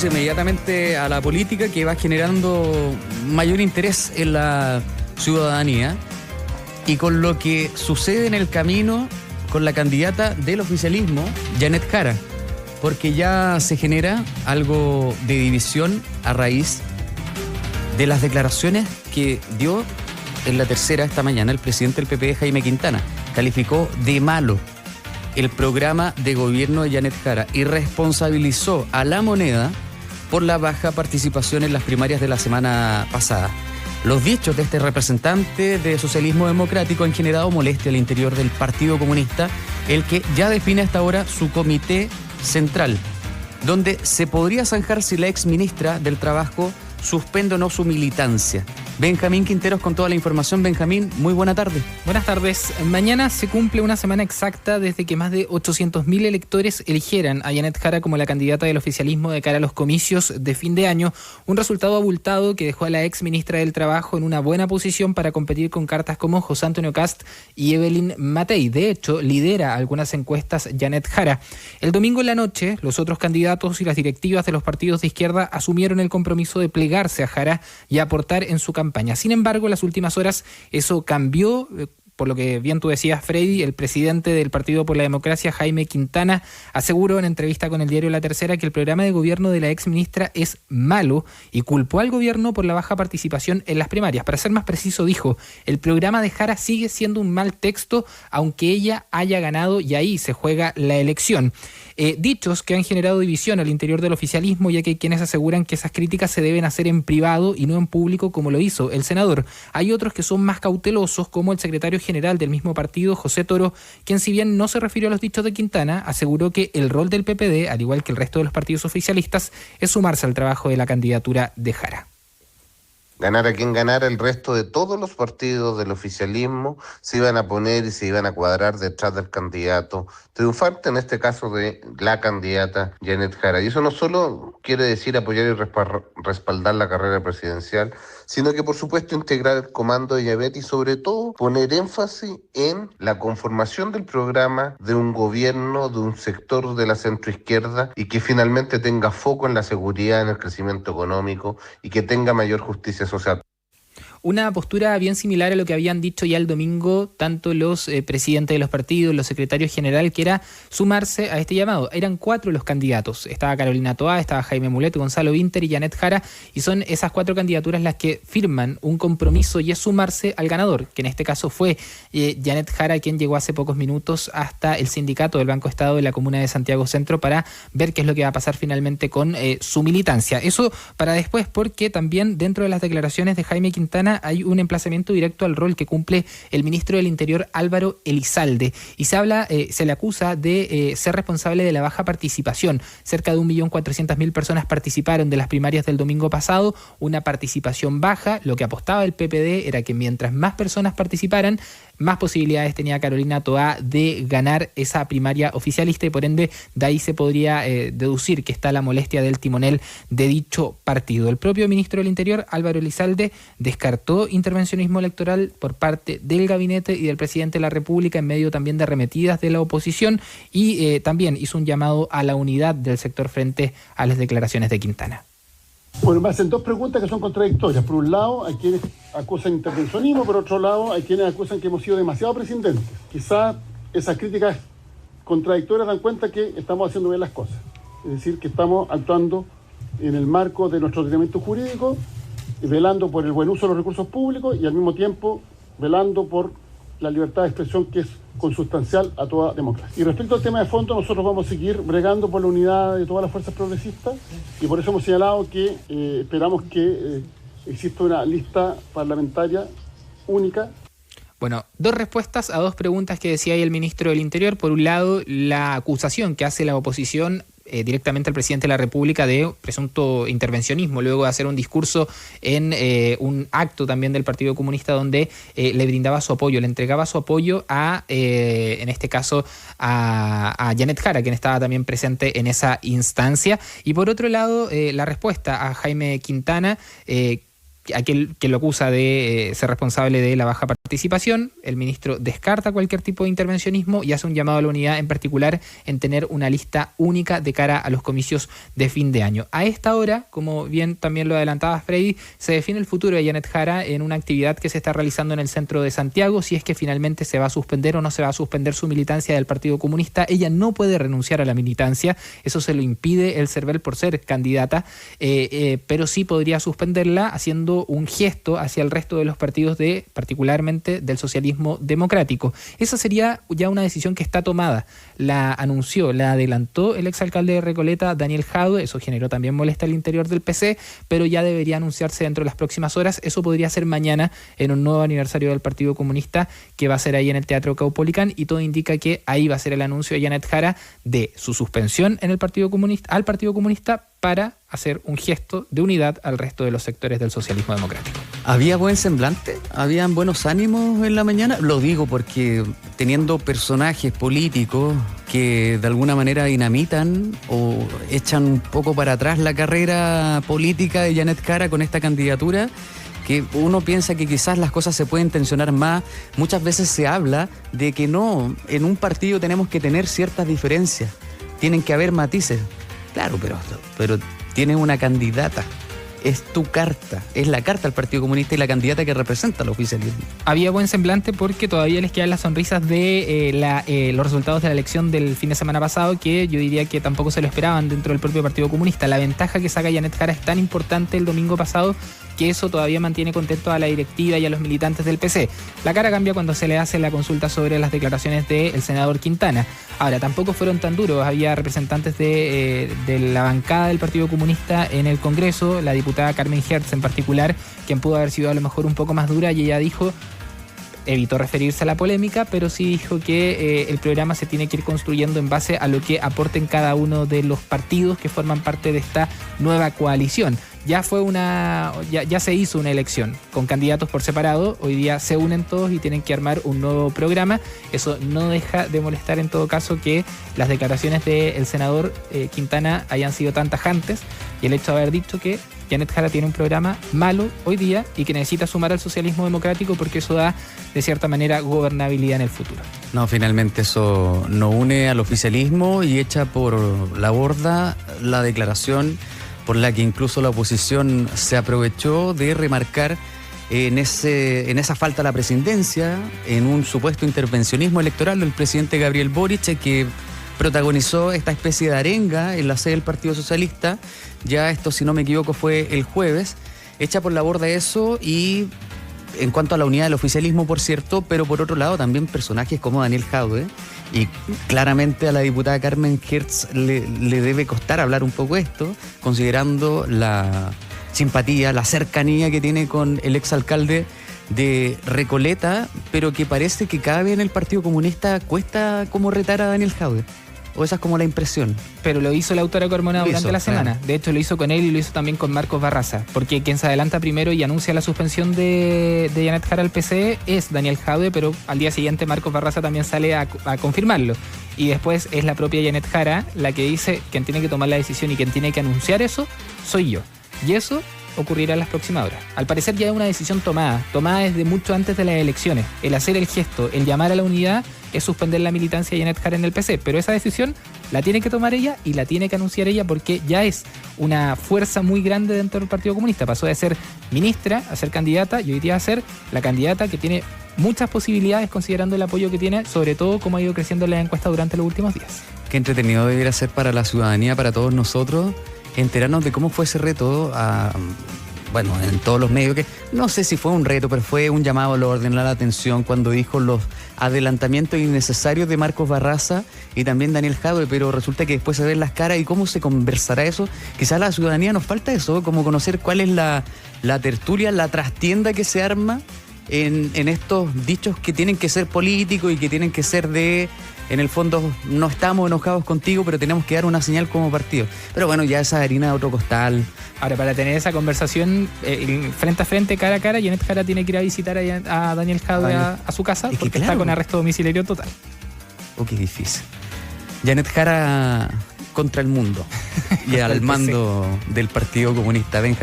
asocia inmediatamente a la política, que va generando mayor interés en la ciudadanía, y con lo que sucede en el camino con la candidata del oficialismo, Janet Jara, porque ya se genera algo de división a raíz de las declaraciones que dio en la tercera esta mañana el presidente del PPD, Jaime Quintana. Calificó de malo el programa de gobierno de Janet Jara y responsabilizó a La Moneda por la baja participación en las primarias de la semana pasada. Los dichos de este representante de socialismo democrático han generado molestia al interior del Partido Comunista, el que ya define hasta ahora su comité central, donde se podría zanjar si la ex ministra del Trabajo suspende o no su militancia. Benjamín Quinteros con toda la información. Benjamín, muy buena tarde. Buenas tardes. Mañana se cumple una semana exacta desde que más de 800.000 electores eligieran a Janet Jara como la candidata del oficialismo de cara a los comicios de fin de año. Un resultado abultado que dejó a la ex ministra del Trabajo en una buena posición para competir con cartas como José Antonio Kast y Evelyn Matei. De hecho, lidera algunas encuestas Janet Jara. El domingo en la noche, los otros candidatos y las directivas de los partidos de izquierda asumieron el compromiso de plegarse a Jara y aportar en su campaña. Sin embargo, en las últimas horas eso cambió. Por lo que bien tú decías, Freddy, el presidente del Partido por la Democracia, Jaime Quintana, aseguró en entrevista con el diario La Tercera que el programa de gobierno de la exministra es malo y culpó al gobierno por la baja participación en las primarias. Para ser más preciso, dijo, el programa de Jara sigue siendo un mal texto, aunque ella haya ganado y ahí se juega la elección. Dichos que han generado división al interior del oficialismo, ya que hay quienes aseguran que esas críticas se deben hacer en privado y no en público como lo hizo el senador. Hay otros que son más cautelosos, como el secretario general del mismo partido, José Toro, quien si bien no se refirió a los dichos de Quintana, aseguró que el rol del PPD, al igual que el resto de los partidos oficialistas, es sumarse al trabajo de la candidatura de Jara. Ganara quien ganara, el resto de todos los partidos del oficialismo se iban a poner y se iban a cuadrar detrás del candidato triunfante, en este caso de la candidata Janet Jara. Y eso no solo quiere decir apoyar y respaldar la carrera presidencial, sino que por supuesto integrar el comando de Javet y sobre todo poner énfasis en la conformación del programa de un gobierno, de un sector de la centroizquierda y que finalmente tenga foco en la seguridad, en el crecimiento económico y que tenga mayor justicia social. Una postura bien similar a lo que habían dicho ya el domingo tanto los presidentes de los partidos, los secretarios generales, que era sumarse a este llamado. Eran 4 los candidatos. Estaba Carolina Toá, estaba Jaime Mulet, Gonzalo Vinter y Janet Jara, y son esas 4 candidaturas las que firman un compromiso y es sumarse al ganador, que en este caso fue Janet Jara, quien llegó hace pocos minutos hasta el sindicato del Banco Estado de la Comuna de Santiago Centro para ver qué es lo que va a pasar finalmente con su militancia. Eso para después, porque también dentro de las declaraciones de Jaime Quintana hay un emplazamiento directo al rol que cumple el ministro del Interior, Álvaro Elizalde, y se le acusa de ser responsable de la baja participación. Cerca de 1.400.000 personas participaron de las primarias del domingo pasado, una participación baja. Lo que apostaba el PPD era que mientras más personas participaran, más posibilidades tenía Carolina Toá de ganar esa primaria oficialista, y por ende de ahí se podría deducir que está la molestia del timonel de dicho partido. El propio ministro del Interior, Álvaro Elizalde, descartó intervencionismo electoral por parte del gabinete y del presidente de la República en medio también de arremetidas de la oposición, y también hizo un llamado a la unidad del sector frente a las declaraciones de Quintana. Bueno, me hacen 2 preguntas que son contradictorias. Por un lado, hay quienes acusan intervencionismo, por otro lado, hay quienes acusan que hemos sido demasiado prescindentes. Quizá esas críticas contradictorias dan cuenta que estamos haciendo bien las cosas. Es decir, que estamos actuando en el marco de nuestro ordenamiento jurídico, velando por el buen uso de los recursos públicos y al mismo tiempo velando por la libertad de expresión, que es consustancial a toda democracia. Y respecto al tema de fondo, nosotros vamos a seguir bregando por la unidad de todas las fuerzas progresistas, y por eso hemos señalado que esperamos que exista una lista parlamentaria única. Bueno, 2 respuestas a 2 preguntas que decía ahí el ministro del Interior. Por un lado, la acusación que hace la oposición directamente al presidente de la República de presunto intervencionismo, luego de hacer un discurso en un acto también del Partido Comunista donde le brindaba su apoyo, le entregaba su apoyo a, en este caso, a Janet Jara, quien estaba también presente en esa instancia. Y por otro lado, la respuesta a Jaime Quintana, aquel que lo acusa de ser responsable de la baja participación. El ministro descarta cualquier tipo de intervencionismo y hace un llamado a la unidad, en particular en tener una lista única de cara a los comicios de fin de año. A esta hora, como bien también lo adelantaba Freddy, se define el futuro de Janet Jara en una actividad que se está realizando en el centro de Santiago, si es que finalmente se va a suspender o no se va a suspender su militancia del Partido Comunista. Ella no puede renunciar a la militancia, eso se lo impide el CERVEL por ser candidata, pero sí podría suspenderla haciendo un gesto hacia el resto de los partidos, particularmente del socialismo democrático. Esa sería ya una decisión que está tomada. La anunció, la adelantó el exalcalde de Recoleta, Daniel Jadue. Eso generó también molestia al interior del PC, pero ya debería anunciarse dentro de las próximas horas. Eso podría ser mañana en un nuevo aniversario del Partido Comunista que va a ser ahí en el Teatro Caupolicán, y todo indica que ahí va a ser el anuncio de Janet Jara de su suspensión en el Partido Comunista, al Partido Comunista, para hacer un gesto de unidad al resto de los sectores del socialismo democrático. ¿Había buen semblante? ¿Habían buenos ánimos en la mañana? Lo digo porque teniendo personajes políticos que de alguna manera dinamitan o echan un poco para atrás la carrera política de Janet Jara con esta candidatura, que uno piensa que quizás las cosas se pueden tensionar más. Muchas veces se habla de que no, en un partido tenemos que tener ciertas diferencias, tienen que haber matices. Claro, pero tienes una candidata. Es tu carta, es la carta al Partido Comunista y la candidata que representa al oficialismo. Había buen semblante porque todavía les quedan las sonrisas de los resultados de la elección del fin de semana pasado, que yo diría que tampoco se lo esperaban dentro del propio Partido Comunista. La ventaja que saca Janet Jara es tan importante el domingo pasado que eso todavía mantiene contento a la directiva y a los militantes del PC. La cara cambia cuando se le hace la consulta sobre las declaraciones del senador Quintana. Ahora, tampoco fueron tan duros. Había representantes de la bancada del Partido Comunista en el Congreso, la diputada Carmen Hertz en particular, quien pudo haber sido a lo mejor un poco más dura, y ella dijo, evitó referirse a la polémica, pero sí dijo que el programa se tiene que ir construyendo en base a lo que aporten cada uno de los partidos que forman parte de esta nueva coalición. Ya se hizo una elección con candidatos por separado. Hoy día se unen todos y tienen que armar un nuevo programa. Eso no deja de molestar, en todo caso, que las declaraciones del senador Quintana hayan sido tan tajantes, y el hecho de haber dicho que Janet Jara tiene un programa malo hoy día y que necesita sumar al socialismo democrático porque eso da, de cierta manera, gobernabilidad en el futuro. No, finalmente eso no une al oficialismo y echa por la borda la declaración por la que incluso la oposición se aprovechó de remarcar en esa falta a la presidencia, en un supuesto intervencionismo electoral del presidente Gabriel Boric, que protagonizó esta especie de arenga en la sede del Partido Socialista. Ya esto, si no me equivoco, fue el jueves. Echa por la borda eso, y en cuanto a la unidad del oficialismo, por cierto, pero por otro lado también personajes como Daniel Jadue, y claramente a la diputada Carmen Hertz le debe costar hablar un poco esto, considerando la simpatía, la cercanía que tiene con el exalcalde de Recoleta, pero que parece que cada vez en el Partido Comunista cuesta como retar a Daniel Jadue. O esa es como la impresión. Pero lo hizo Lautaro Carmona durante la semana. Claro. De hecho, lo hizo con él y lo hizo también con Marcos Barraza. Porque quien se adelanta primero y anuncia la suspensión de Janet Jara al PC es Daniel Jadue, pero al día siguiente Marcos Barraza también sale a confirmarlo. Y después es la propia Janet Jara la que dice: quien tiene que tomar la decisión y quien tiene que anunciar eso soy yo. Y eso ocurrirá en las próximas horas. Al parecer ya es una decisión tomada desde mucho antes de las elecciones. El hacer el gesto, el llamar a la unidad, es suspender la militancia de Janet Jara en el PC, pero esa decisión la tiene que tomar ella y la tiene que anunciar ella, porque ya es una fuerza muy grande dentro del Partido Comunista. Pasó de ser ministra a ser candidata, y hoy día a ser la candidata que tiene muchas posibilidades, considerando el apoyo que tiene, sobre todo como ha ido creciendo la encuesta durante los últimos días. Qué entretenido debería ser para la ciudadanía, para todos nosotros, enterarnos de cómo fue ese reto en todos los medios, que no sé si fue un reto, pero fue un llamado al orden, a la atención, cuando dijo los adelantamientos innecesarios de Marcos Barraza y también Daniel Jadue, pero resulta que después se ven las caras y cómo se conversará eso. Quizás a la ciudadanía nos falta eso, como conocer cuál es la tertulia, la trastienda que se arma en estos dichos que tienen que ser políticos y que tienen que ser en el fondo, no estamos enojados contigo, pero tenemos que dar una señal como partido. Pero bueno, ya esa harina de otro costal. Ahora, para tener esa conversación frente a frente, cara a cara, Janet Jara tiene que ir a visitar a Daniel Jadue a su casa, porque está con arresto domiciliario total. Oh, qué difícil. Janet Jara contra el mundo y al mando del Partido Comunista. Benjamín.